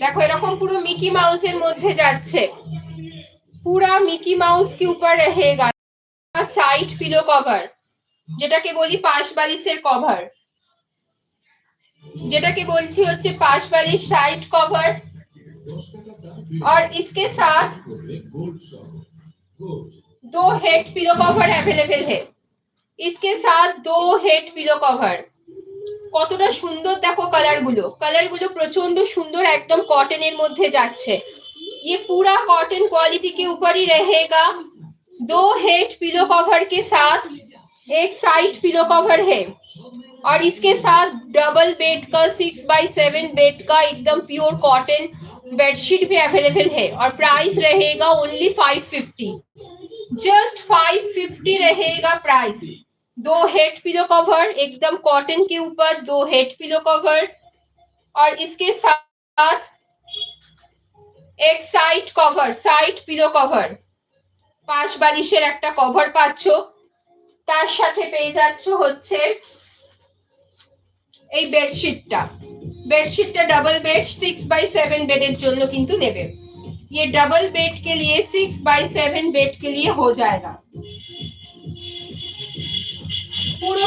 देखो এরকম পুরো মিকি মাউসের মধ্যে যাচ্ছে, पूरा मिकी माउस के ऊपर रहेगा। साइड पिलो कवर, যেটাকে বলি পাশ বালিশের কভার, যেটাকে বলছি হচ্ছে পাশ বালিশ সাইড कवर। और इसके साथ 2 हेड पिलो कवर अवेलेबल है। इसके साथ 2 हेड पिलो कवर। কতটা সুন্দর দেখো কালারগুলো প্রচন্ড সুন্দর, একদম কটনের মধ্যে যাচ্ছে। ये पूरा कॉटन क्वालिटी के ऊपर ही रहेगा। 2 हेड पिलो कवर के साथ एक साइड पिलो कवर है, और इसके साथ डबल बेड का 6x7 बेड का एकदम प्योर कॉटन बेडशीट भी अवेलेबल है। और प्राइस रहेगा ओनली 550, जस्ट 550 रहेगा प्राइस। 2 हेड पिलो कवर एकदम कॉटन के ऊपर, 2 हेड पिलो कवर, और इसके साथ एक side cover, side pillow cover, পাশ বালিশের একটা কভার পাচ্ছো। তার সাথে পেয়ে যাচ্ছ হচ্ছে এই বেডশিটটা डबल बेड 6x7 बेड জন্য কিন্তু নেবে। ये डबल बेड के लिए 6x7 बेड के लिए हो जाएगा। পুরো